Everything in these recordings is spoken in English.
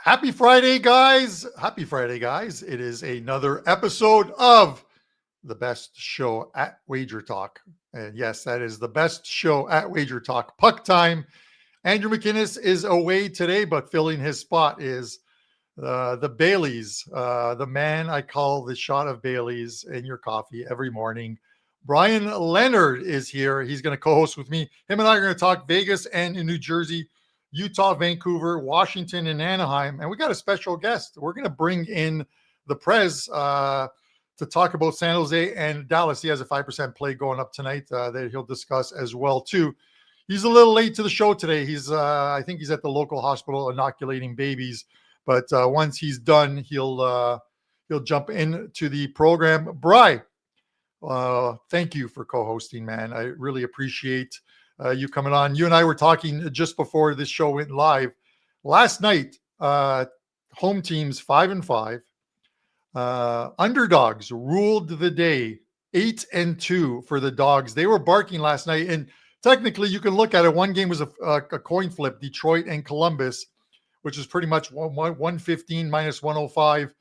Happy Friday, guys. Happy Friday, guys. It is another episode of the best show at WagerTalk. And yes, that is the best show at WagerTalk. Puck time. Andrew McInnes is away today, but filling his spot is the Baileys, the man I call the shot of Baileys in your coffee every morning. Brian Leonard is here. He's going to co-host with me. Him and I are going to talk Vegas and in New Jersey, Utah, Vancouver, Washington, and Anaheim. And we got a special guest. We're going to bring in the Prez to talk about San Jose and Dallas. He has a 5% play going up tonight that he'll discuss as well, too. He's a little late to the show today. I think he's at the local hospital inoculating babies. But once he's done, he'll jump into the program. Bri, thank you for co-hosting, man. I really appreciate you coming on. You and I were talking just before this show went live. Last night, home teams 5-5. Underdogs ruled the day, 8-2 for the Dogs. They were barking last night, and technically you can look at it. One game was a coin flip, Detroit and Columbus, which is pretty much 115 minus 105.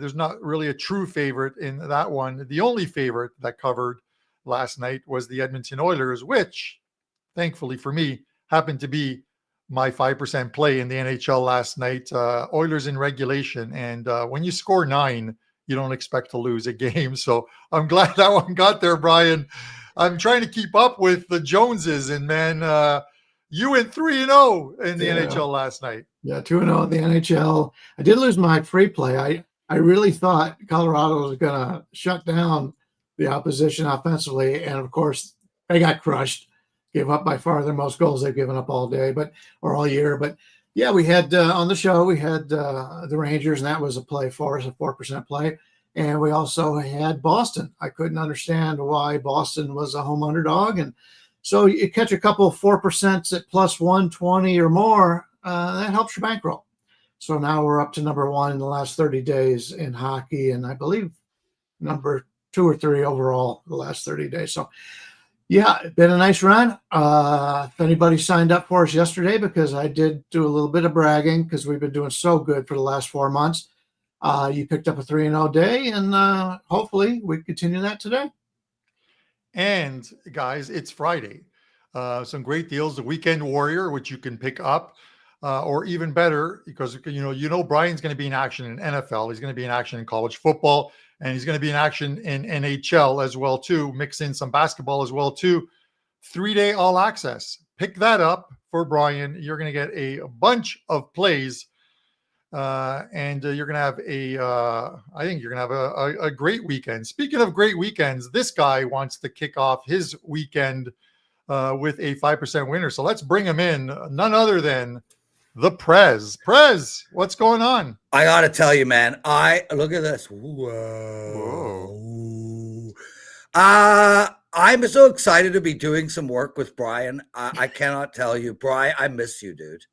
There's not really a true favorite in that one. The only favorite that covered last night was the Edmonton Oilers, which, thankfully for me, happened to be my 5% play in the NHL last night. Oilers in regulation, and when you score 9, you don't expect to lose a game. So I'm glad that one got there, Brian. I'm trying to keep up with the Joneses, and man, you went 3-0 in the NHL last night. Yeah, 2-0 in the NHL. I did lose my free play. I really thought Colorado was going to shut down the opposition offensively, and of course, they got crushed. Gave up by far their most goals they've given up all day, or all year. But yeah, we had on the show, we had the Rangers, and that was a play for us, a 4% play. And we also had Boston. I couldn't understand why Boston was a home underdog. And so you catch a couple of 4% at plus 120 or more, that helps your bankroll. So now we're up to number 1 in the last 30 days in hockey, and I believe number 2 or 3 overall the last 30 days. So yeah, it's been a nice run. If anybody signed up for us yesterday, because I did do a little bit of bragging because we've been doing so good for the last 4 months, you picked up a 3-0 day, and hopefully we continue that today. And guys, it's Friday. Some great deals. The Weekend Warrior, which you can pick up, or even better, because you know Brian's going to be in action in NFL. He's going to be in action in college football, and he's going to be in action in NHL as well too. Mix in some basketball as well too. 3-day all access. Pick that up for Brian. You're going to get a bunch of plays, and you're going to have I think you're going to have a great weekend. Speaking of great weekends, this guy wants to kick off his weekend with a 5% winner. So let's bring him in. None other than the Prez. Prez, what's going on? I got to tell you, man, look at this. Whoa. I'm so excited to be doing some work with Brian. I cannot tell you, Brian, I miss you, dude.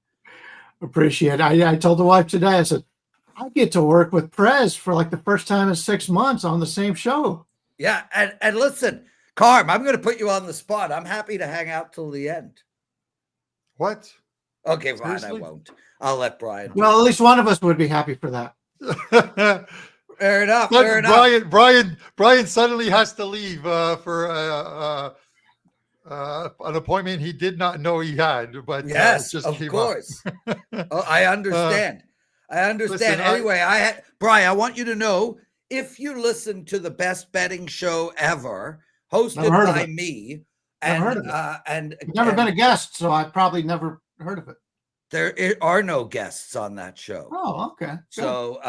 Appreciate it. I told the wife today, I said, I get to work with Prez for like the first time in 6 months on the same show. Yeah. And listen, Carm, I'm going to put you on the spot. I'm happy to hang out till the end. What? Okay, fine, I won't. I'll let Brian. Well, at least one of us would be happy for that. Fair enough. But fair enough. Brian suddenly has to leave for an appointment he did not know he had. But yes, just of course. I understand. I understand. Listen, anyway, Brian, I want you to know, if you listen to the best betting show ever, hosted by me, and I've never been a guest, so I've probably never heard of it. There are no guests on that show. Oh, okay. Good. So,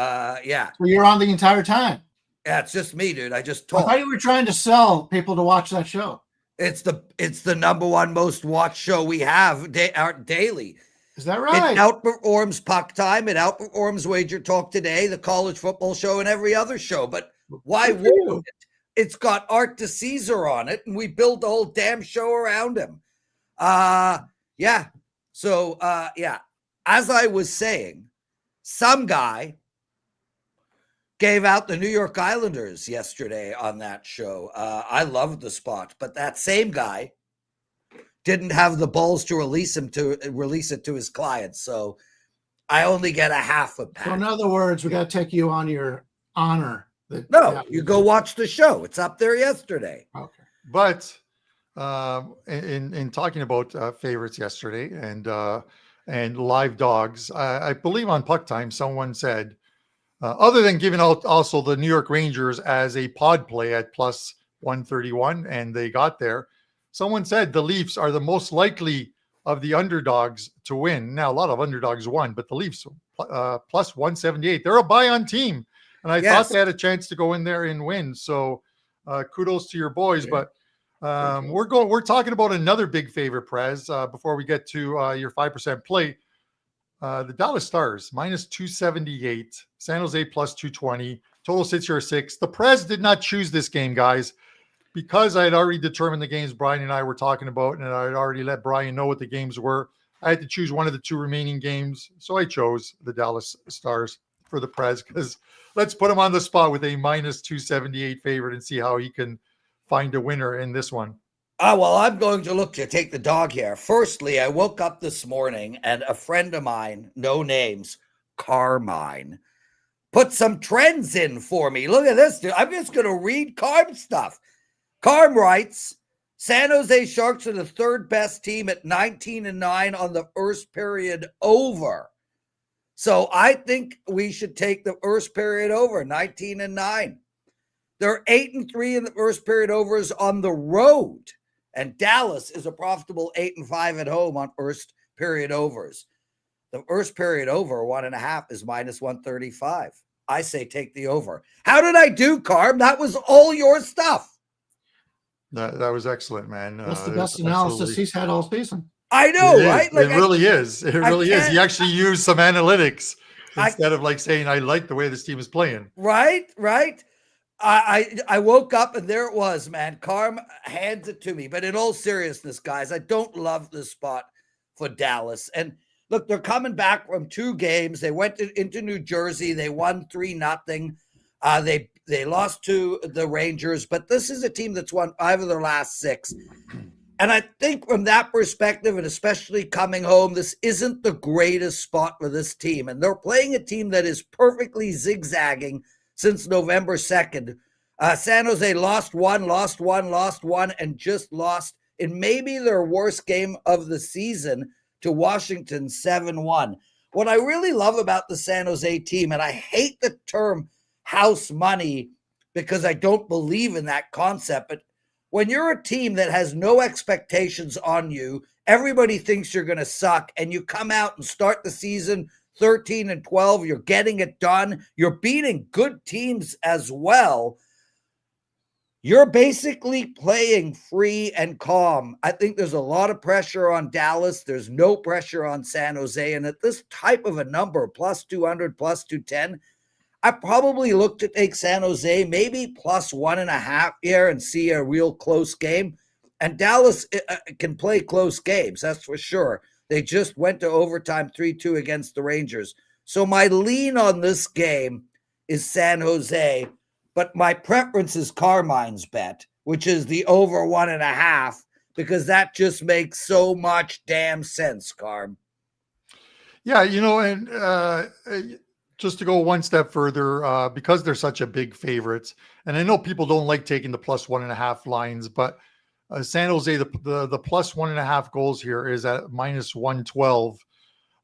yeah. So you're on the entire time. Yeah, it's just me, dude. I just talk. I thought you were trying to sell people to watch that show. It's the number 1 most watched show we have daily. Is that right? It outperforms Puck Time. It outperforms Wager Talk Today, the college football show, and every other show. But why wouldn't it? It's got Art DeCesar on it, and we build the whole damn show around him. Yeah. So, yeah, as I was saying, some guy gave out the New York Islanders yesterday on that show. I loved the spot, but that same guy didn't have the balls to release it to his clients. So I only get a half a So pack. in other words, we got to take you on your honor. No, you go watch the show. It's up there yesterday. Okay. But in talking about favorites yesterday and live dogs, I believe on PuckTime someone said, other than giving out also the New York Rangers as a pod play at plus 131, and they got there, someone said the Leafs are the most likely of the underdogs to win. Now, a lot of underdogs won, but the Leafs plus 178. They're a buy-on team, and I thought they had a chance to go in there and win. So kudos to your boys. But we're talking about another big favorite, Prez, before we get to your 5% play. The Dallas Stars minus 278, San Jose plus 220, total sits here 6. The Prez did not choose this game, guys, because I had already determined the games Brian and I were talking about, and I had already let Brian know what the games were. I had to choose one of the 2 remaining games, so I chose the Dallas Stars for the Prez, because let's put him on the spot with a minus 278 favorite and see how he can find a winner in this one. Well, I'm going to look to take the dog here. Firstly, I woke up this morning and a friend of mine, no names, Carmine, put some trends in for me. Look at this, dude. I'm just going to read Carm stuff. Carm writes, San Jose Sharks are the 3rd best team at 19-9 on the first period over. So I think we should take the first period over, 19-9. They're 8-3 in the first period overs on the road. And Dallas is a profitable 8-5 at home on first period overs. The first period over 1.5 is minus 135. I say take the over. How did I do, Carm? That was all your stuff. That was excellent, man. That's the best analysis he's had all season. I know, right? Like, it really is. It really is. He actually used some analytics instead of like saying, I like the way this team is playing. Right. I woke up and there it was, man. Carm hands it to me. But in all seriousness, guys, I don't love this spot for Dallas. And look, they're coming back from 2 games. They went into New Jersey. They won 3-0. They lost to the Rangers, but this is a team that's won 5 of their last 6. And I think from that perspective, and especially coming home, this isn't the greatest spot for this team. And they're playing a team that is perfectly zigzagging since November 2nd. San Jose lost one, and just lost in maybe their worst game of the season to Washington 7-1. What I really love about the San Jose team, and I hate the term house money because I don't believe in that concept, but when you're a team that has no expectations on you, everybody thinks you're going to suck, and you come out and start the season 13-12, you're getting it done, you're beating good teams as well. You're basically playing free and calm. I think there's a lot of pressure on Dallas. There's no pressure on San Jose. And at this type of a number, plus 200, plus 210, I probably look to take San Jose, maybe plus 1.5 here and see a real close game. And Dallas can play close games, that's for sure. They just went to overtime 3-2 against the Rangers. So my lean on this game is San Jose, but my preference is Carmine's bet, which is the over 1.5, because that just makes so much damn sense, Carm. Yeah, and just to go one step further, because they're such a big favorite, and I know people don't like taking the plus 1.5 lines, but San Jose, the plus 1.5 goals here is at minus 112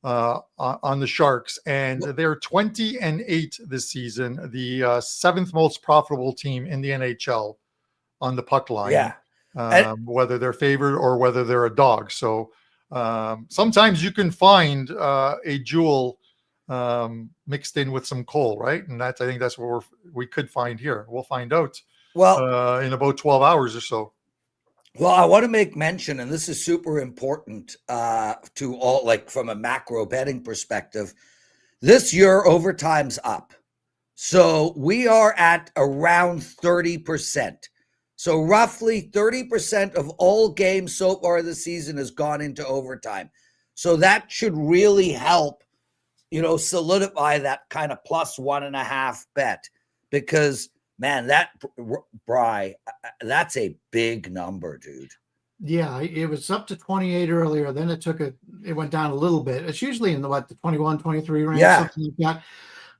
on the Sharks, and they're 20-8 this season, the 7th most profitable team in the NHL on the puck line. Yeah, whether they're favored or whether they're a dog. So sometimes you can find a jewel mixed in with some coal, right? And I think that's what we could find here. We'll find out in about 12 hours or so. Well, I want to make mention, and this is super important to all, like from a macro betting perspective. This year, overtime's up. So we are at around 30%. So roughly 30% of all games so far this season has gone into overtime. So that should really help, solidify that kind of plus 1.5 bet, because man, Bry, that's a big number, dude. Yeah, it was up to 28 earlier. Then it went down a little bit. It's usually in the 21, 23 range, Yeah. something like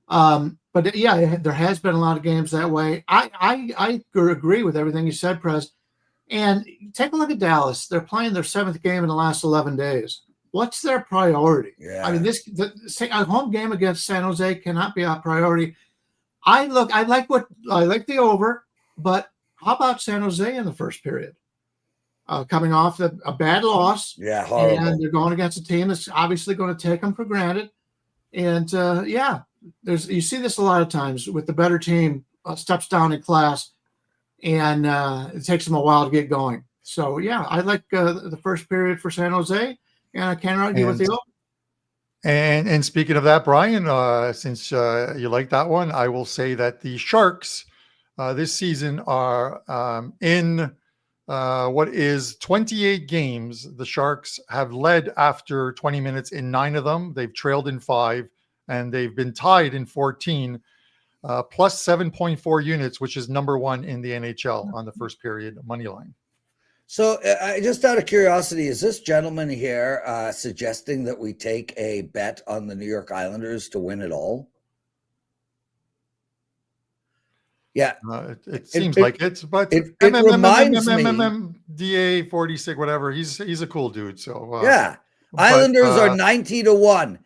that. But yeah, there has been a lot of games that way. I agree with everything you said, Prez. And take a look at Dallas. They're playing their 7th game in the last 11 days. What's their priority? Yeah. I mean, a home game against San Jose cannot be a priority. I like the over, but how about San Jose in the first period? Coming off a bad loss. Yeah, horrible. And they're going against a team that's obviously going to take them for granted. And you see this a lot of times with the better team steps down in class, and it takes them a while to get going. So yeah, I like the first period for San Jose, and I can't argue with the over. And speaking of that, Brian, since you like that one, I will say that the Sharks this season are in what is 28 games. The Sharks have led after 20 minutes in 9 of them. They've trailed in 5, and they've been tied in 14, plus 7.4 units, which is number 1 in the NHL on the first period money line. So just out of curiosity, is this gentleman here suggesting that we take a bet on the New York Islanders to win it all? Yeah. It seems like it, but it reminds me. DA 46, whatever. He's a coul dude. So yeah, Islanders are 90-1.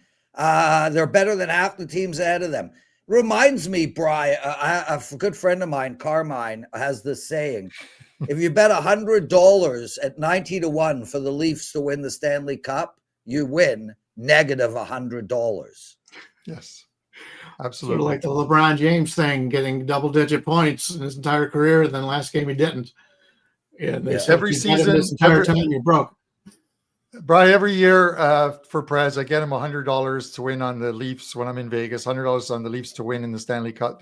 They're better than half the teams ahead of them. Reminds me, Brian, a good friend of mine, Carmine, has this saying: if you bet $100 at 90-1 for the Leafs to win the Stanley Cup, you win negative $100. Yes. Absolutely. Sort of like the LeBron James thing, getting double-digit points in his entire career, and then last game he didn't. And every season, this entire time you're broke. Brian, every year for Prez, I get him $100 to win on the Leafs when I'm in Vegas. $100 on the Leafs to win in the Stanley Cup,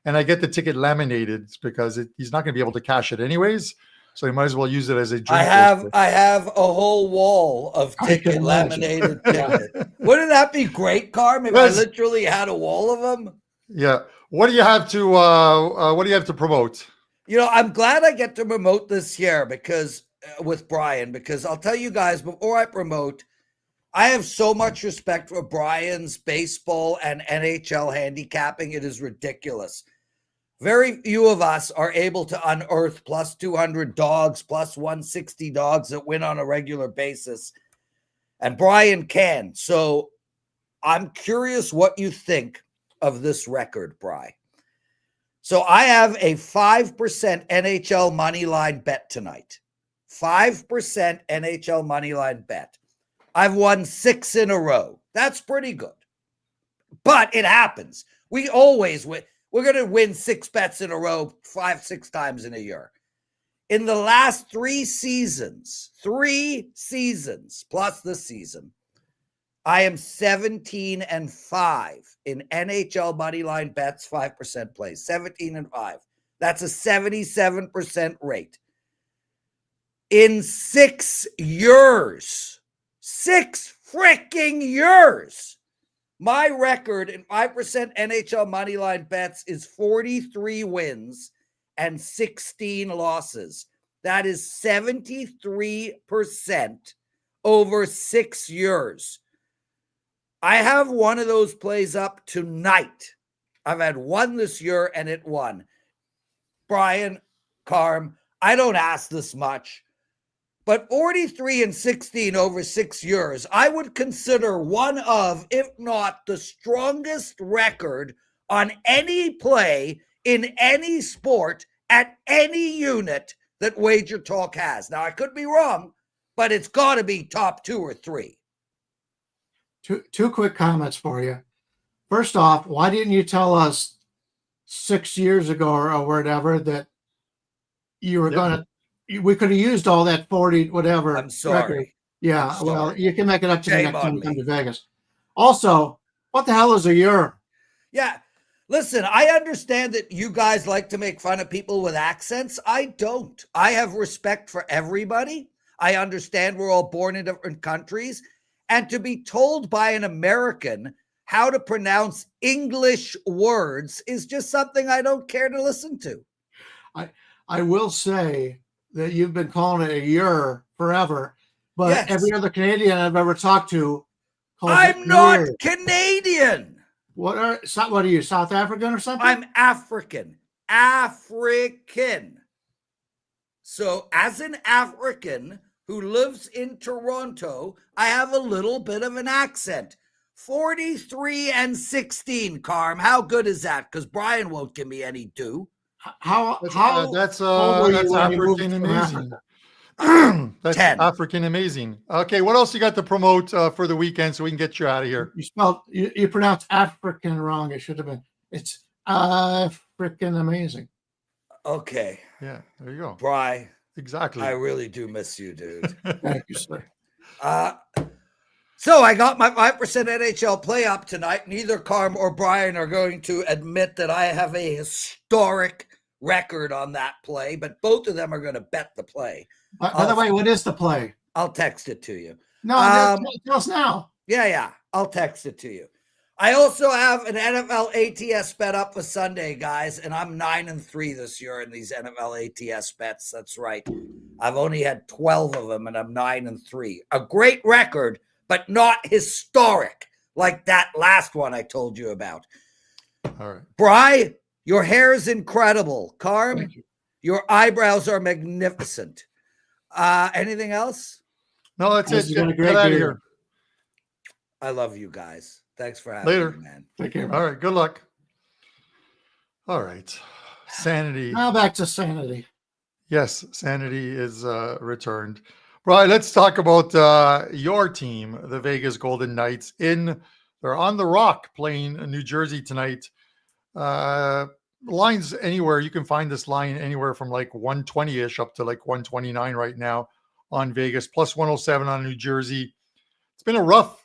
and I get the ticket laminated because he's not going to be able to cash it anyways. So he might as well use it as a drink. I have a whole wall of laminated tickets. Wouldn't that be great, Carm? If I literally had a wall of them. Yeah. What do you have to promote? I'm glad I get to promote this here with Brian, because I'll tell you guys before I promote, I have so much respect for Brian's baseball and NHL handicapping. It is ridiculous. Very few of us are able to unearth plus 200 dogs, plus 160 dogs that win on a regular basis. And Brian can. So I'm curious what you think of this record, Brian. So I have a 5% NHL money line bet tonight. 5% NHL money line bet. I've won 6 in a row. That's pretty good. But it happens. We always win. We're going to win 6 bets in a row 5-6 times in a year. In the last 3 seasons plus this season, I am 17-5 in NHL money line bets, 5% plays. 17-5. That's a 77% rate. In 6 years, 6 freaking years, my record in 5% NHL money line bets is 43 wins and 16 losses. That is 73% over 6 years. I have one of those plays up tonight. I've had one this year and it won. Brian, Carm, I don't ask this much, but 43 and 16 over 6 years, I would consider one of, if not the strongest record on any play in any sport at any unit that WagerTalk has. Now, I could be wrong, but it's got to be top 2 or 3. Two quick comments for you. First off, why didn't you tell us 6 years ago or whatever that you were going to, we could have used all that 40, whatever. I'm sorry. Record. Yeah, I'm sorry. well, you can make it up to Shame the next time you on come me. to Vegas. Also, what the hell is a year? Yeah. Listen, I understand that you guys like to make fun of people with accents. I don't. I have respect for everybody. I understand we're all born in different countries. And to be told by an American how to pronounce English words is just something I don't care to listen to. I will say that you've been calling it a year forever, but Yes. every other Canadian I've ever talked to calls I'm it not year. Canadian. What are you, South African or something? I'm African. African. So, as an African who lives in Toronto, I have a little bit of an accent. 43-16, Carm. How good is that? Because Brian won't give me any due. That's old were you that's when you moved African from amazing. Africa? That's 10. African amazing. Okay, what else you got to promote for the weekend so we can get you out of here? You pronounced African wrong. It should have been. It's African amazing. Okay. Yeah, there you go. Bri, Exactly. I really do miss you, dude. Thank you, sir. So I got my 5% NHL play up tonight. Neither Carm or Brian are going to admit that I have a historic record on that play, but both of them are going to bet the play. By the way, what is the play? I'll text it to you. No, tell us now. Yeah. I'll text it to you. I also have an NFL ATS bet up for Sunday, guys, and I'm 9-3 this year in these NFL ATS bets. That's right. I've only had 12 of them, and I'm 9-3. A great record, but not historic like that last one I told you about. All right. Bri, your hair is incredible. Carm, your eyebrows are magnificent. Anything else? No, that's it. You got a Get great out of beard. here. I love you guys. Thanks for having Later. me, man. Take care. All right. Good luck. All right. Sanity. Now back to sanity. Yes, sanity is returned. Right, let's talk about your team, the Vegas Golden Knights. They're on the Rock playing New Jersey tonight. Lines anywhere. You can find this line anywhere from like 120-ish up to like 129 right now on Vegas, plus 107 on New Jersey. It's been a rough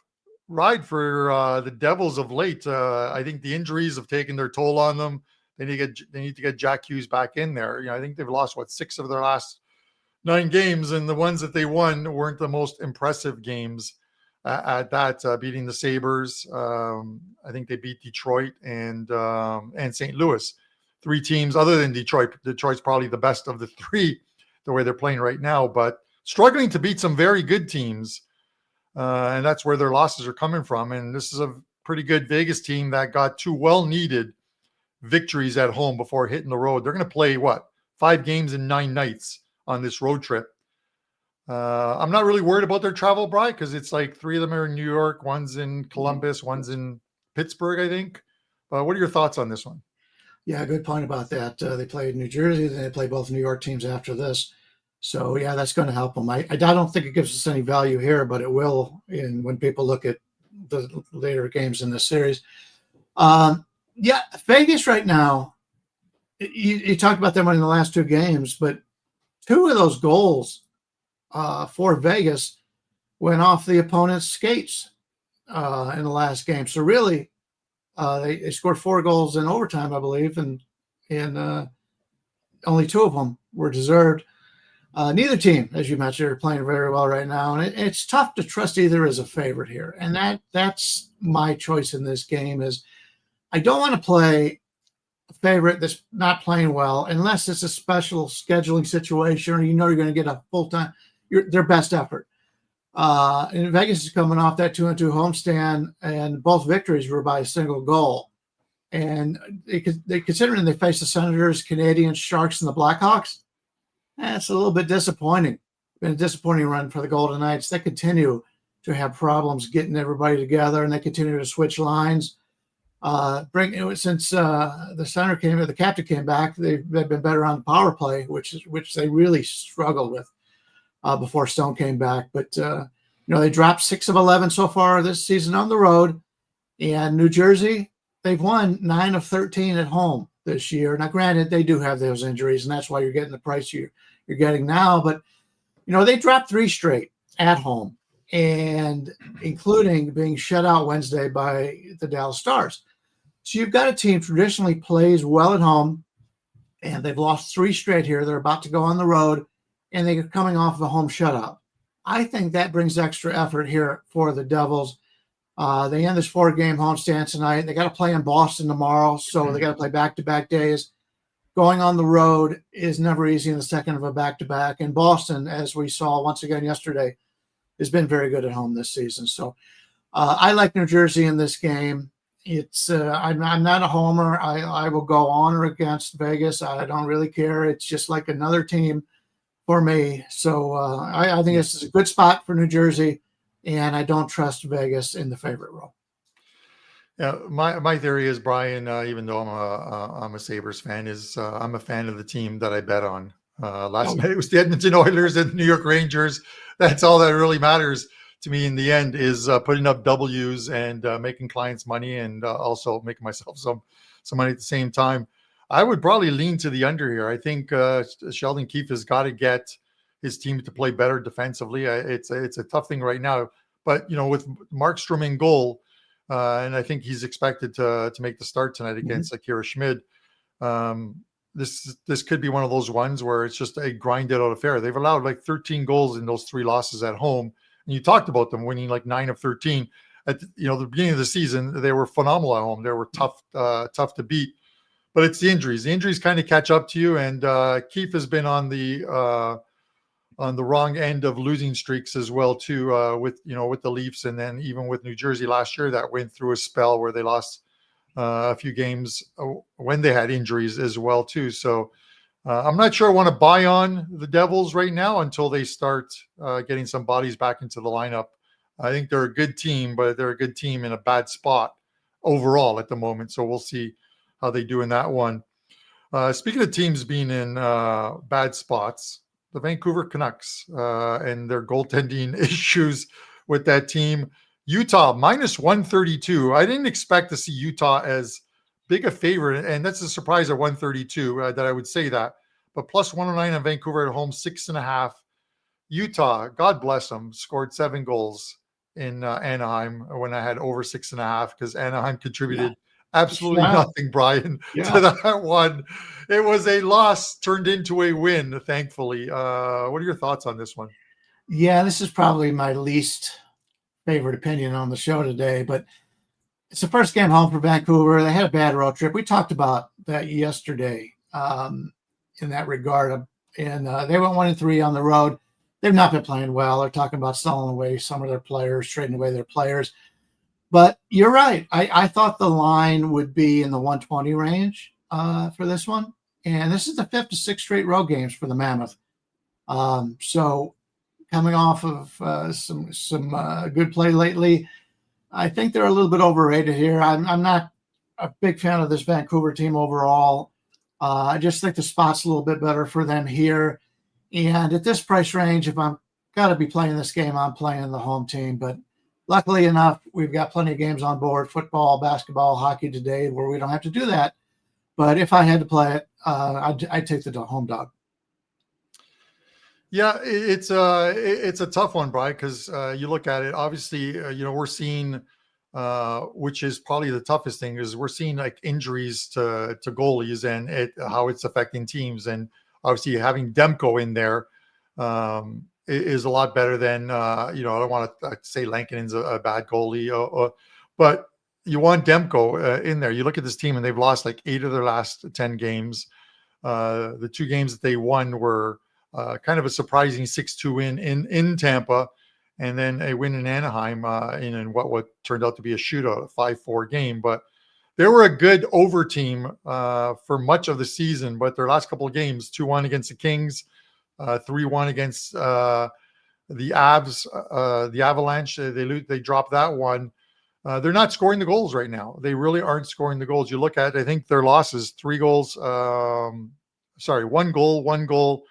ride for the Devils of late. I think the injuries have taken their toll on them. They need to get Jack Hughes back in there. I think they've lost 6 of their last 9 games, and the ones that they won weren't the most impressive games at that. Beating the Sabres, I think they beat Detroit and St. Louis. 3 teams other than Detroit. Detroit's probably the best of the 3, the way they're playing right now, but struggling to beat some very good teams. And that's where their losses are coming from. And this is a pretty good Vegas team that got 2 well-needed victories at home before hitting the road. They're going to play 5 games in 9 nights on this road trip. I'm not really worried about their travel, Brian, because it's like 3 of them are in New York, one's in Columbus, one's in Pittsburgh, I think. What are your thoughts on this one? Yeah, good point about that. They played New Jersey, then they play both New York teams after this. So, yeah, that's going to help them. I don't think it gives us any value here, but it will when people look at the later games in this series. Yeah, Vegas right now, you talked about them winning the last 2 games, but 2 of those goals for Vegas went off the opponent's skates in the last game. So really, they scored 4 goals in overtime, I believe, and only 2 of them were deserved. Neither team, as you mentioned, are playing very well right now, and it's tough to trust either as a favorite here. And that's my choice in this game is I don't want to play a favorite that's not playing well unless it's a special scheduling situation or you're going to get a full-time their best effort. And Vegas is coming off that 2-2 homestand, and both victories were by a single goal. And considering they faced the Senators, Canadians, Sharks, and the Blackhawks, that's a little bit disappointing. Been a disappointing run for the Golden Knights. They continue to have problems getting everybody together, and they continue to switch lines. Since the captain came back, they've been better on the power play, which they really struggled with before Stone came back. But they dropped 6 of 11 so far this season on the road, and New Jersey, they've won 9 of 13 at home this year. Now, granted, they do have those injuries, and that's why you're getting the price you're getting now. But they dropped 3 straight at home, and including being shut out Wednesday by the Dallas Stars. So you've got a team traditionally plays well at home, and they've lost 3 straight here. They're about to go on the road, and they're coming off of a home shutout. I think that brings extra effort here for the Devils. They end this 4-game homestand tonight. They got to play in Boston tomorrow, so they got to play back-to-back days. going on the road is never easy in the second of a back-to-back. And Boston, as we saw once again yesterday, has been very good at home this season. So I like New Jersey in this game. It's I'm not a homer. I will go on or against Vegas. I don't really care. It's just like another team for me. So I think this is a good spot for New Jersey, and I don't trust Vegas in the favorite role. Yeah, my theory is, Brian, even though I'm a Sabres fan, is I'm a fan of the team that I bet on. Last night it was the Edmonton Oilers and the New York Rangers. That's all that really matters to me in the end, is putting up W's and making clients money, and also making myself some money at the same time. I would probably lean to the under here. I think Sheldon Keefe has got to get his team to play better defensively. It's a tough thing right now, but with Markstrom in goal. And I think he's expected to make the start tonight against Akira Schmid. This could be one of those ones where it's just a grinded out affair. They've allowed like 13 goals in those 3 losses at home. And you talked about them winning like 9 of 13. At the beginning of the season, they were phenomenal at home. They were tough to beat. But it's the injuries. The injuries kind of catch up to you. And Keefe has been on the wrong end of losing streaks as well too, with the Leafs, and then even with New Jersey last year, that went through a spell where they lost a few games when they had injuries as well too. So I'm not sure I want to buy on the Devils right now until they start getting some bodies back into the lineup. I think they're a good team, but they're a good team in a bad spot overall at the moment. So we'll see how they do in that one. Speaking of teams being in bad spots, the Vancouver Canucks and their goaltending issues with that team. Utah minus 132. I didn't expect to see Utah as big a favorite, and that's a surprise at 132 that I would say that. But plus 109 on Vancouver at home, 6.5. Utah, God bless them, scored 7 goals in Anaheim when I had over 6.5, because Anaheim contributed absolutely nothing, Brian, to that one. It was a loss turned into a win, thankfully. What are your thoughts on this one? Yeah, this is probably my least favorite opinion on the show today, but it's the first game home for Vancouver. They had a bad road trip. We talked about that yesterday in that regard. And they went 1-3 on the road. They've not been playing well. They're talking about selling away some of their players, trading away their players. But you're right. I thought the line would be in the 120 range for this one. And this is the 5th to 6th straight road games for the Mammoth. So coming off of some good play lately, I think they're a little bit overrated here. I'm not a big fan of this Vancouver team overall. I just think the spot's a little bit better for them here. And at this price range, if I'm got to be playing this game, I'm playing the home team. But luckily enough, we've got plenty of games on board, football, basketball, hockey today, where we don't have to do that. But if I had to play it, I'd take the home dog. Yeah, it's a tough one, Brian, because you look at it. Obviously, we're seeing, which is probably the toughest thing, is we're seeing like injuries to goalies and how it's affecting teams. And obviously, having Demko in there is a lot better than I don't want to say Lankinen's a bad goalie, but you want Demko in there. You look at this team, and they've lost like 8 of their last 10 games. The 2 games that they won were kind of a surprising 6-2 win in Tampa, and then a win in Anaheim in what turned out to be a shootout, a 5-4 game. But they were a good over team for much of the season, but their last couple of games, 2-1 against the Kings, 3-1 against the Avs, the Avalanche. They dropped that one. They're not scoring the goals right now. They really aren't scoring the goals. You look at, I think their losses, 3 goals, 1 goal,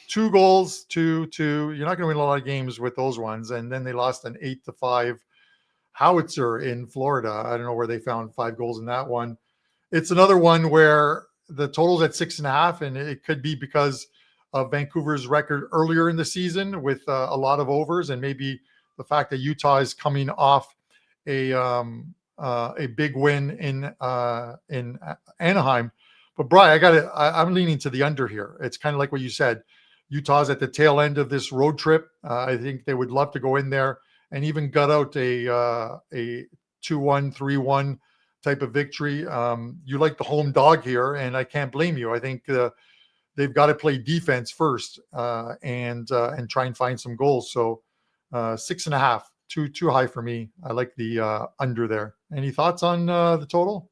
2 goals, 2. You're not going to win a lot of games with those ones. And then they lost an 8-5 howitzer in Florida. I don't know where they found 5 goals in that one. It's another one where the total's at 6.5, and it could be because of Vancouver's record earlier in the season with a lot of overs, and maybe the fact that Utah is coming off a big win in Anaheim. But Brian, I'm leaning to the under here. It's kind of like what you said. Utah's at the tail end of this road trip. I think they would love to go in there and even gut out a 2-1, 3-1 type of victory. You like the home dog here, and I can't blame you. I think they've got to play defense first and try and find some goals. So 6.5, too high for me. I like the under there. Any thoughts on the total?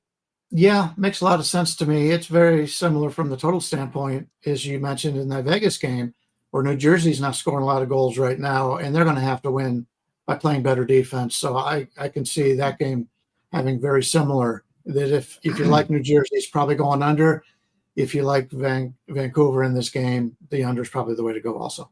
Yeah, makes a lot of sense to me. It's very similar from the total standpoint, as you mentioned in that Vegas game, where New Jersey's not scoring a lot of goals right now, and they're going to have to win by playing better defense. So I can see that game having very similar. That if you like New Jersey, it's probably going under. If you like Vancouver in this game, the under is probably the way to go also.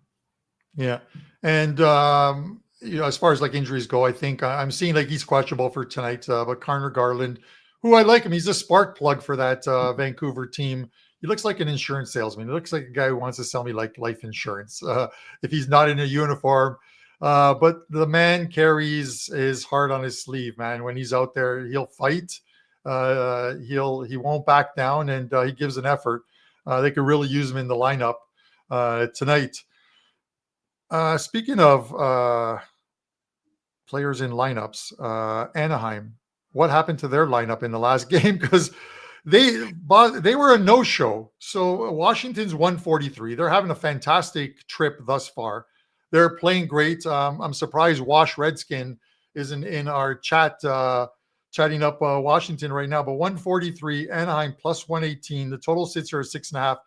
Yeah. And, as far as like injuries go, I think I'm seeing like he's questionable for tonight, but Connor Garland, who I like him, he's a spark plug for that Vancouver team. He looks like an insurance salesman. He looks like a guy who wants to sell me like life insurance if he's not in a uniform. But the man carries his heart on his sleeve, man. When he's out there, he'll fight. He won't back down, and he gives an effort. They could really use him in the lineup tonight. Speaking of players in lineups, Anaheim, what happened to their lineup in the last game? Because they were a no-show. So Washington's 143. They're having a fantastic trip thus far. They're playing great. I'm surprised Wash Redskin isn't in our chat chatting up Washington right now. But 143, Anaheim plus 118. The total sits here at 6.5.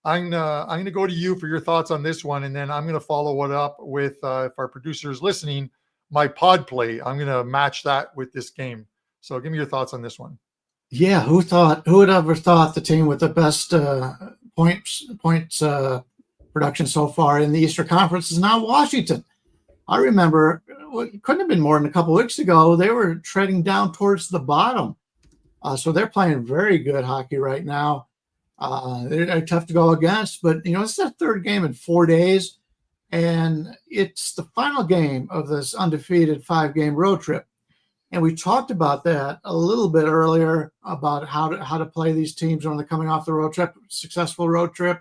I'm gonna go to you for your thoughts on this one, and then I'm gonna follow it up with if our producer is listening, my pod play. I'm gonna match that with this game. So give me your thoughts on this one. Yeah, who would ever thought the team with the best points production so far in the Eastern Conference is now Washington? I remember it couldn't have been more than a couple of weeks ago. They were treading down towards the bottom. So they're playing very good hockey right now. They're tough to go against, but it's their third game in 4 days, and it's the final game of this undefeated 5-game road trip. And we talked about that a little bit earlier about how to play these teams when they're coming off the road trip, successful road trip,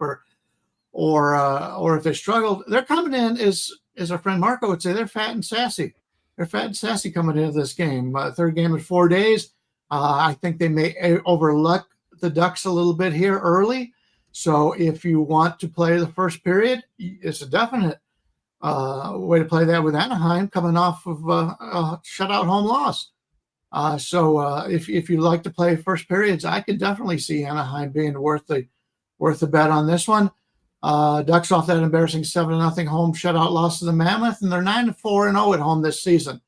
or if they struggled. They're coming in as our friend Marco would say, they're fat and sassy. They're fat and sassy coming into this game. Third game in 4 days. I think they may overlook the Ducks a little bit here early. So if you want to play the first period, it's a definite way to play that with Anaheim coming off of a shutout home loss. So if you like to play first periods, I could definitely see Anaheim being worth the bet on this one. Ducks off that embarrassing 7-0 home shutout loss to the Mammoth, and they're 9-4-0 at home this season.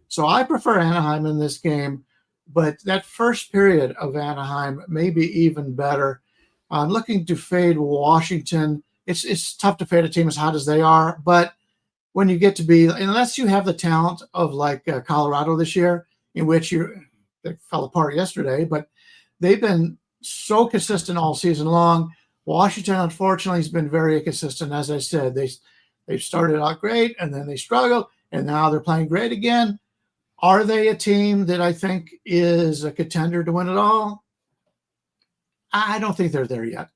So I prefer Anaheim in this game, but that first period of Anaheim may be even better. I'm looking to fade Washington. It's tough to fade a team as hot as they are, but when you get to be, unless you have the talent of like Colorado this year, in which they fell apart yesterday, but they've been so consistent all season long. Washington, unfortunately, has been very inconsistent. As I said, they started out great, and then they struggled, and now they're playing great again. Are they a team that I think is a contender to win it all? I don't think they're there yet.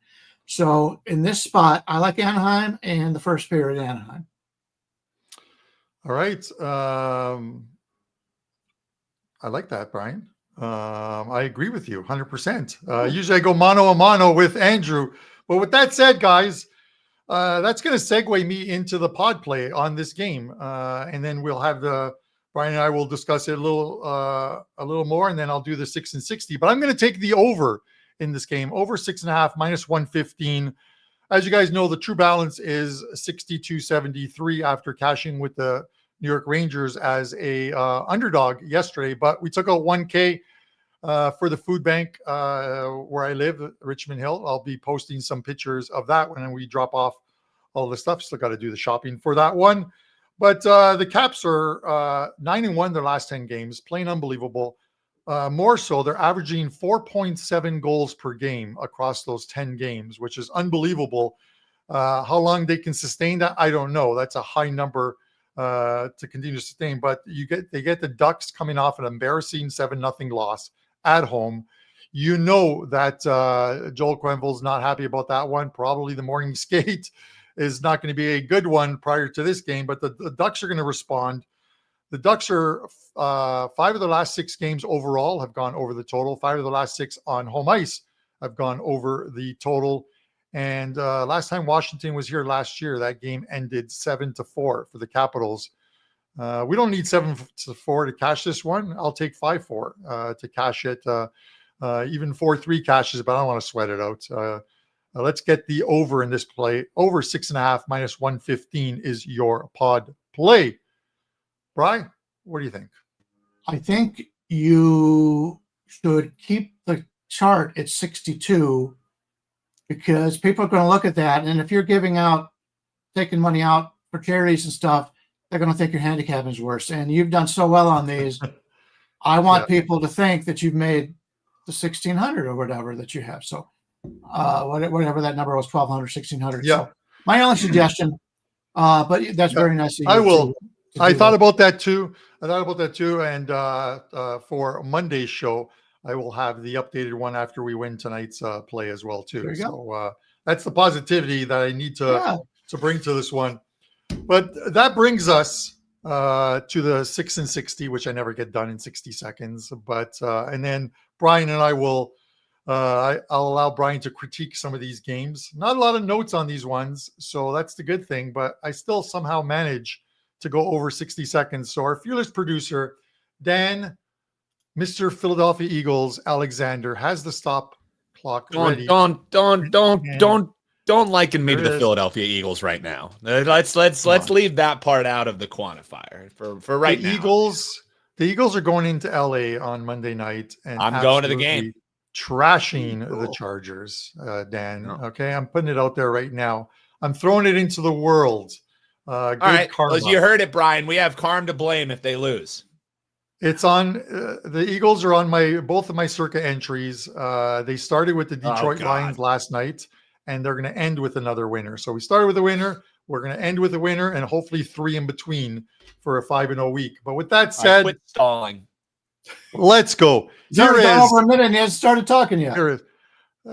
So in this spot, I like Anaheim and the first period Anaheim. All right. I like that, Brian. I agree with you 100%. Usually I go mano a mano with Andrew. But with that said, guys, that's going to segue me into the pod play on this game. And then we'll have Brian and I will discuss it a little more, and then I'll do the 6 and 60. But I'm going to take the over in this game, over 6.5, minus 115. As you guys know, the true balance is 62.73 after cashing with the New York Rangers as a underdog yesterday. But we took out 1K for the food bank where I live, Richmond Hill. I'll be posting some pictures of that when we drop off all the stuff. Still got to do the shopping for that one. But the Caps are 9-1 their last 10 games, playing unbelievable. More so, they're averaging 4.7 goals per game across those 10 games, which is unbelievable. How long they can sustain that, I don't know. That's a high number to continue to sustain. But they get the Ducks coming off an embarrassing 7-0 loss at home. You know that Joel Quenneville's not happy about that one. Probably the morning skate is not going to be a good one prior to this game, but the Ducks are going to respond. The Ducks are 5 of the last 6 games overall have gone over the total. 5 of the last 6 on home ice have gone over the total. And last time Washington was here last year, that game ended 7-4 for the Capitals. We don't need 7-4 to cash this one. I'll take 5-4 to cash it. Even 4-3 cashes, but I don't want to sweat it out. Let's get the over in this play. Over 6.5 minus 115 is your pod play. Brian, what do you think? I think you should keep the chart at 62 because people are going to look at that. And if you're taking money out for charities and stuff, they're going to think your handicap is worse. And you've done so well on these. I want people to think that you've made the 1,600 or whatever that you have. So whatever that number was, 1,200, 1,600. Yeah. So my only suggestion, but that's very nice of you. I will. I thought about that too. And for Monday's show, I will have the updated one after we win tonight's play as well too. So that's the positivity that I need to bring to this one. But that brings us to the 6 and 60, which I never get done in 60 seconds. But and then Brian and I will. I'll allow Brian to critique some of these games. Not a lot of notes on these ones, so that's the good thing. But I still somehow manage to go over 60 seconds. So our fearless producer, Dan, Mr. Philadelphia Eagles, Alexander, has the stop clock ready. Don't liken me to the Philadelphia Eagles right now. Let's leave that part out of the quantifier for right now. The Eagles are going into LA on Monday night, and I'm going to the game, trashing the Chargers. Dan, okay, I'm putting it out there right now. I'm throwing it into the world. All right, well, you heard it, Brian. We have Carm to blame if they lose. It's on. The Eagles are on both of my circa entries. They started with the Detroit Lions last night, and they're going to end with another winner. So we started with a winner. We're going to end with a winner, and hopefully 3 in between for a 5-0 week. But with that said, quit stalling. Let's go. Here is over a minute, and he hasn't started talking yet.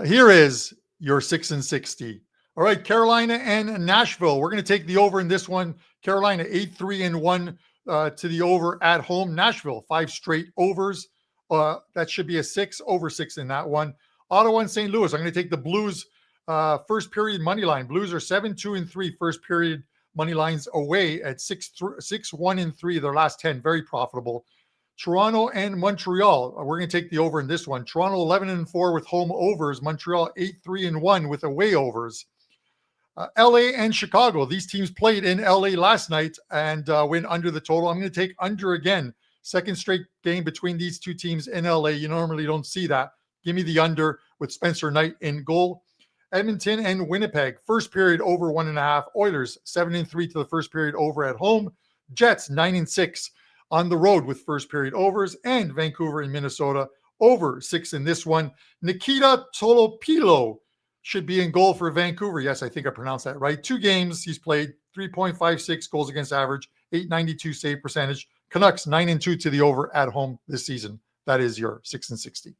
Here is your 6 and 60. All right, Carolina and Nashville. We're going to take the over in this one. Carolina 8-3-1 to the over at home. Nashville 5 straight overs. That should be a 6, over 6 in that one. Ottawa and St. Louis. I'm going to take the Blues first period money line. Blues are 7-2-3 first period money lines away at 6-1-3 their last 10. Very profitable. Toronto and Montreal. We're going to take the over in this one. Toronto 11-4 with home overs. Montreal 8-3-1 with away overs. LA and Chicago. These teams played in LA last night and went under the total. I'm going to take under again. Second straight game between these two teams in LA. You normally don't see that. Give me the under with Spencer Knight in goal. Edmonton and Winnipeg. First period over 1.5. Oilers 7-3 to the first period over at home. Jets 9-6 on the road with first period overs. And Vancouver and Minnesota over 6 in this one. Nikita Tolopilo should be in goal for Vancouver. Yes, I think I pronounced that right. 2 games he's played, 3.56 goals against average, 892 save percentage. Canucks 9-2 to the over at home this season. That is your 6 and 60.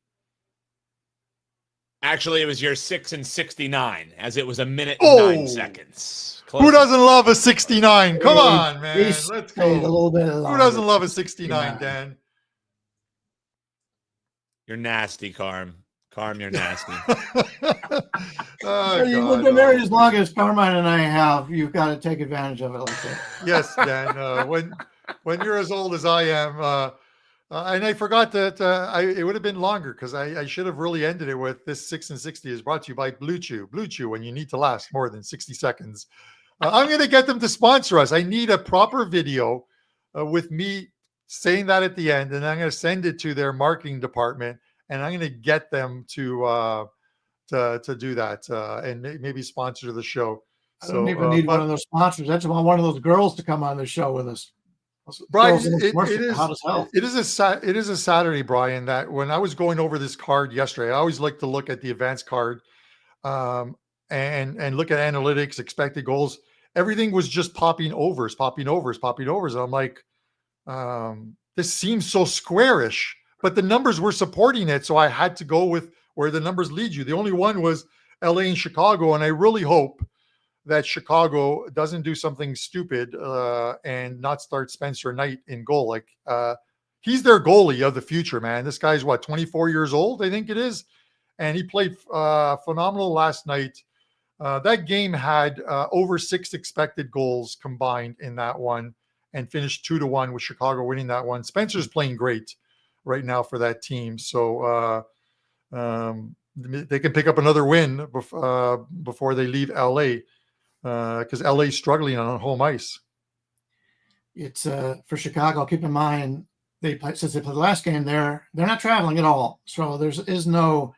Actually, it was your 6 and 69, as it was a minute and 9 seconds. Who doesn't love a 69? Come on, man. Let's go. A little bit Who doesn't love a 69, Dan? You're nasty, Carm. Carm, you're nasty. You've been married as long as Carmine and I have. You've got to take advantage of it like that. Yes, Dan. When you're as old as I am, and I forgot that it would have been longer because I should have really ended it with this 6 and 60 is brought to you by Blue Chew. Blue Chew, when you need to last more than 60 seconds. I'm going to get them to sponsor us. I need a proper video with me saying that at the end, and I'm going to send it to their marketing department. And I'm going to get them to do that and maybe sponsor the show. I don't even need one of those sponsors. I just want one of those girls to come on the show with us. Brian, it is a Saturday, Brian, that when I was going over this card yesterday, I always like to look at the advanced card and look at analytics, expected goals. Everything was just popping overs. And I'm like, this seems so squarish. But the numbers were supporting it, so I had to go with where the numbers lead you. The only one was LA and Chicago, and I really hope that Chicago doesn't do something stupid and not start Spencer Knight in goal. Like he's their goalie of the future, man. This guy's what, 24 years old, I think it is. And he played phenomenal last night. That game had over 6 expected goals combined in that one and finished 2-1 with Chicago winning that one. Spencer's playing great right now for that team. So they can pick up another win before they leave LA because LA is struggling on home ice. It's for Chicago. Keep in mind since they played the last game, they're not traveling at all, so there is no.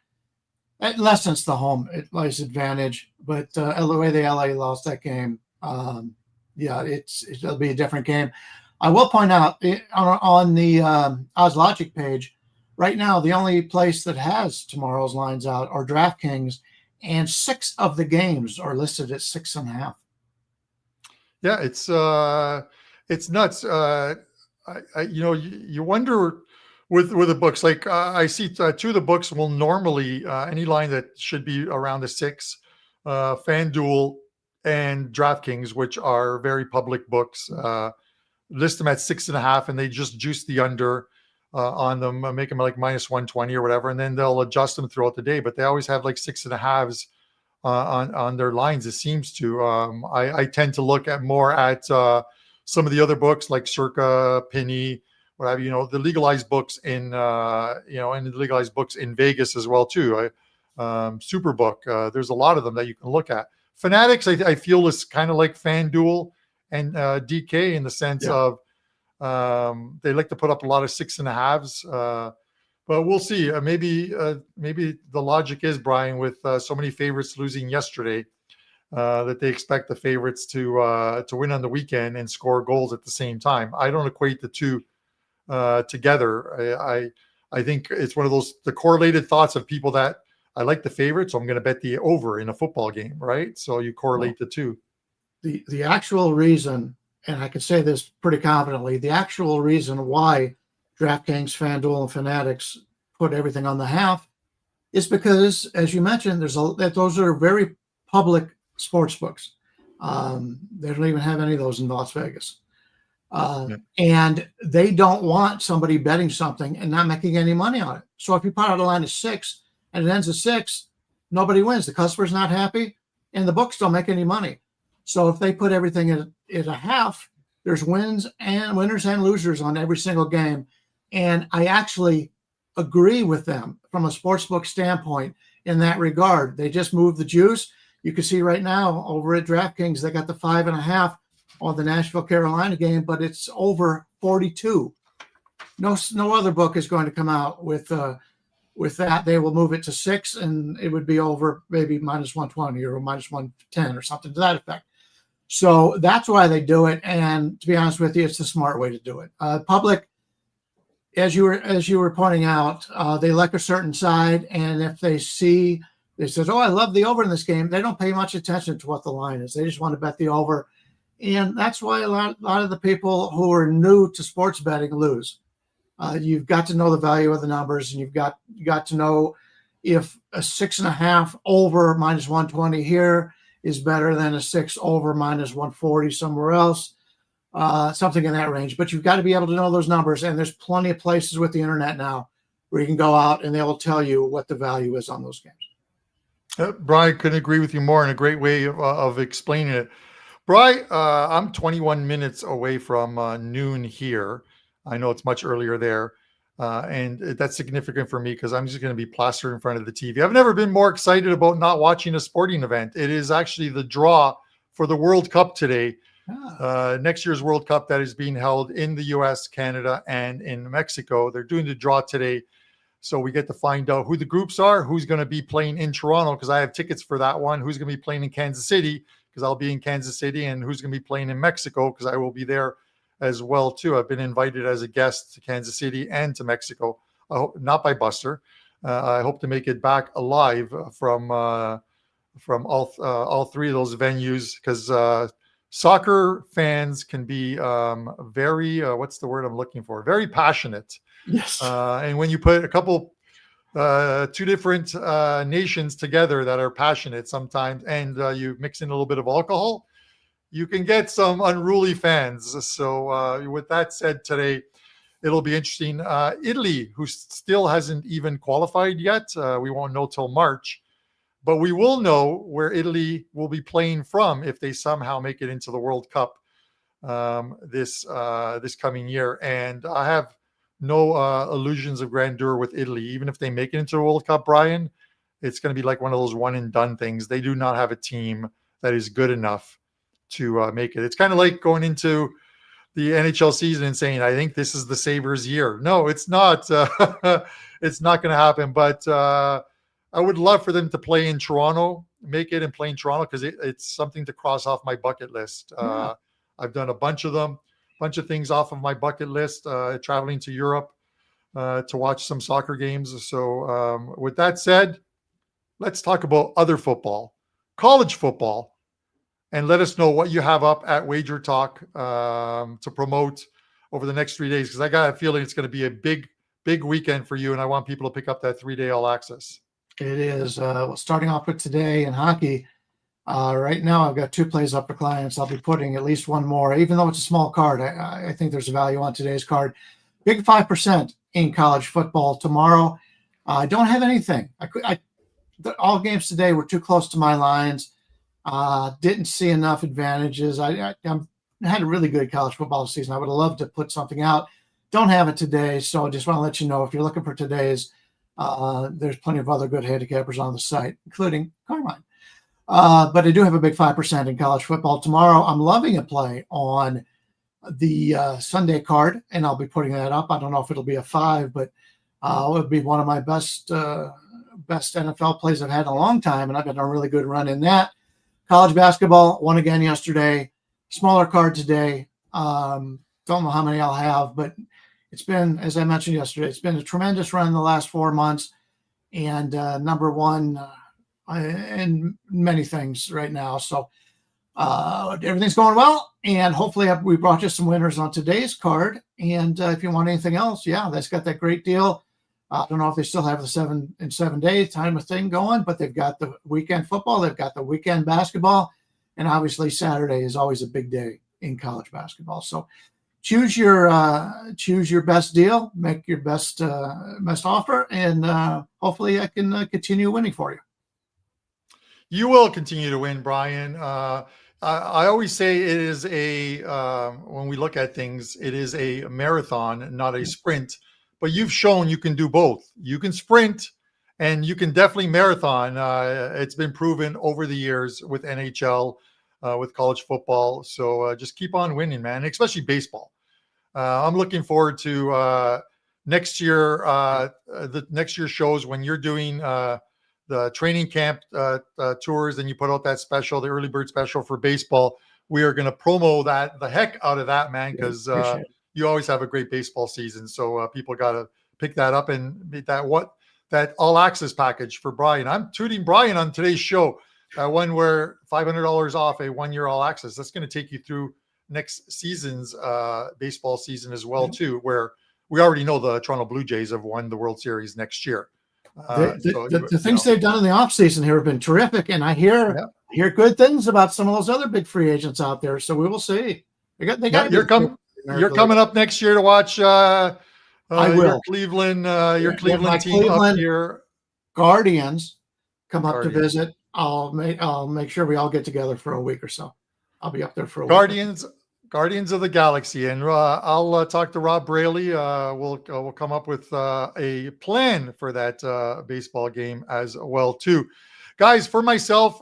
It lessens the home ice advantage, but the way the LA lost that game, it'll be a different game. I will point out on the Odds Logic page right now, the only place that has tomorrow's lines out are DraftKings, and 6 of the games are listed at 6.5. Yeah, it's nuts. You wonder with the books. Like I see 2 of the books will normally any line that should be around the 6, FanDuel and DraftKings, which are very public books, list them at 6.5, and they just juice the under on them, make them like -120 or whatever, and then they'll adjust them throughout the day. But they always have like 6.5s on their lines. It seems to. I tend to look at more at some of the other books like Circa, Penny, what have you. The legalized books in and the legalized books in Vegas as well too. Superbook. There's a lot of them that you can look at. Fanatics, I feel, is kind of like FanDuel and DK in the sense of they like to put up a lot of 6.5s. But we'll see. Maybe the logic is, Brian, with so many favorites losing yesterday, that they expect the favorites to win on the weekend and score goals at the same time. I don't equate the two together. I think it's one of the correlated thoughts of people that I like the favorite, so I'm going to bet the over in a football game, right? So you correlate the two. The actual reason, and I can say this pretty confidently, the actual reason why DraftKings, FanDuel, and Fanatics put everything on the half is because, as you mentioned, those are very public sports books. They don't even have any of those in Las Vegas. And they don't want somebody betting something and not making any money on it. So if you put out a line of 6 and it ends at 6, nobody wins. The customer's not happy and the books don't make any money. So if they put everything at a half, there's winners and losers on every single game. And I actually agree with them from a sportsbook standpoint in that regard. They just moved the juice. You can see right now over at DraftKings, they got the 5.5 on the Nashville, Carolina game, but it's over 42. No other book is going to come out with that. They will move it to 6, and it would be over maybe -120 or -110 or something to that effect. So that's why they do it. And to be honest with you, it's the smart way to do it. Public, as you were pointing out, they like a certain side, and if they say, "Oh, I love the over in this game," they don't pay much attention to what the line is. They just want to bet the over, and that's why a lot of the people who are new to sports betting lose. You've got to know the value of the numbers, and you've got to know if a 6.5 over -120 here is better than a 6 over -140 somewhere else. Something in that range. But you've got to be able to know those numbers, and there's plenty of places with the internet now where you can go out and they will tell you what the value is on those games. Brian, couldn't agree with you more, in a great way of explaining it. Brian, I'm 21 minutes away from noon here. I know it's much earlier there, and that's significant for me because I'm just going to be plastered in front of the TV. I've never been more excited about not watching a sporting event. It is actually the draw for the World Cup today. Next year's World Cup that is being held in the US, Canada, and in Mexico. They're doing the draw today. So we get to find out who the groups are, who's going to be playing in Toronto, because I have tickets for that one, who's going to be playing in Kansas City, because I'll be in Kansas City, and who's going to be playing in Mexico, because I will be there as well, too. I've been invited as a guest to Kansas City and to Mexico, not by Buster. I hope to make it back alive from all 3 of those venues, because soccer fans can be very, what's the word I'm looking for? Very passionate. Yes. And when you put a couple two different nations together that are passionate sometimes, and you mix in a little bit of alcohol, you can get some unruly fans. So with that said, today it'll be interesting. Italy, who still hasn't even qualified yet, we won't know till March, but we will know where Italy will be playing from if they somehow make it into the World Cup this coming year. And I have no illusions of grandeur with Italy. Even if they make it into the World Cup, Brian, it's going to be like one of those one and done things. They do not have a team that is good enough to make it. It's kind of like going into the NHL season and saying, I think this is the Sabres year. No, it's not. It's not going to happen. But I would love for them to play in Toronto, make it and play in Toronto, because it's something to cross off my bucket list. Yeah. I've done a bunch of things off of my bucket list, traveling to Europe to watch some soccer games. So with that said, let's talk about other football, college football, and let us know what you have up at WagerTalk to promote over the next 3 days, because I got a feeling it's going to be a big weekend for you, and I want people to pick up that 3-day all access. It is. Starting off with today in hockey, right now I've got 2 plays up for clients. I'll be putting at least one more, even though it's a small card. I think there's a value on today's card. Big 5% in college football tomorrow. I don't have anything. All games today were too close to my lines. Didn't see enough advantages. I had a really good college football season. I would have loved to put something out. Don't have it today, so I just want to let you know, if you're looking for today's, there's plenty of other good handicappers on the site, including Carmine. But I do have a big 5% in college football tomorrow. I'm loving a play on the Sunday card, and I'll be putting that up. I don't know if it'll be a 5, but it would be one of my best NFL plays I've had in a long time, and I've had a really good run in that. College basketball won again yesterday. Smaller card today. Don't know how many I'll have, but it's been, as I mentioned yesterday, it's been a tremendous run in the last 4 months, and number one in many things right now. So everything's going well, and hopefully we brought you some winners on today's card. And if you want anything else, that's got that great deal. I don't know if they still have the 7 in 7 days time of thing going, but they've got the weekend football, they've got the weekend basketball, and obviously Saturday is always a big day in college basketball. So choose your best deal, make your best offer, and hopefully I can continue winning for you. You will continue to win, Brian. I always say it is when we look at things, it is a marathon, not a sprint. But you've shown you can do both. You can sprint, and you can definitely marathon. It's been proven over the years with NHL, with college football. So just keep on winning, man, especially baseball. I'm looking forward to next year, the next year shows when you're doing the training camp tours, and you put out that special, the early bird special for baseball. We are going to promo the heck out of that, man, because you always have a great baseball season. So people got to pick that up and that all access package for Brian. I'm tooting Brian on today's show. One where $500 off a 1 year all access. That's going to take you through next season's baseball season as well, too, where we already know the Toronto Blue Jays have won the World Series next year. The things they've done in the offseason here have been terrific, and I hear good things about some of those other big free agents out there. So we will see. You're coming up next year to watch your Cleveland team up here. Guardians come up to visit. I'll make sure we all get together for a week or so. I'll be up there for a week. Guardians of the Galaxy, and I'll talk to Rob Braley. We'll come up with a plan for that baseball game as well too, guys. For myself,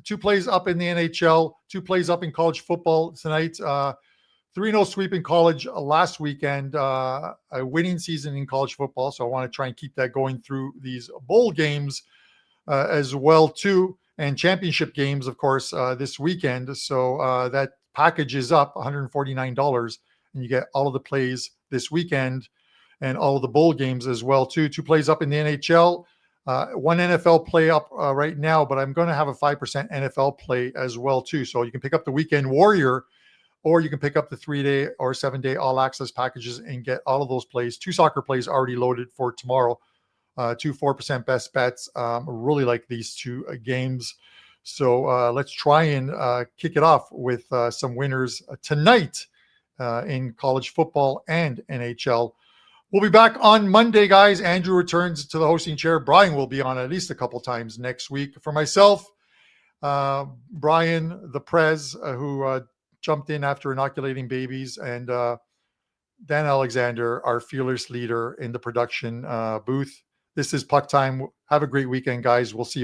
2 plays up in the NHL, 2 plays up in college football tonight. 3-0 sweep in college last weekend, a winning season in college football. So I want to try and keep that going through these bowl games as well too, and championship games, of course, this weekend. So that package is up $149, and you get all of the plays this weekend and all of the bowl games as well too. 2 plays up in the NHL, 1 NFL play up right now, but I'm going to have a 5% NFL play as well too. So you can pick up the Weekend Warrior, or you can pick up the 3-day or 7-day all access packages and get all of those plays. 2 soccer plays already loaded for tomorrow two 4% best bets. Really like these two games. So let's try and kick it off with some winners tonight in college football and NHL. We'll be back on Monday, guys. Andrew returns to the hosting chair. Bryan will be on at least a couple times next week. For myself, Bryan, the Prez, who jumped in after inoculating babies, and Dan Alexander, our fearless leader in the production booth. This is Puck Time. Have a great weekend, guys. We'll see you.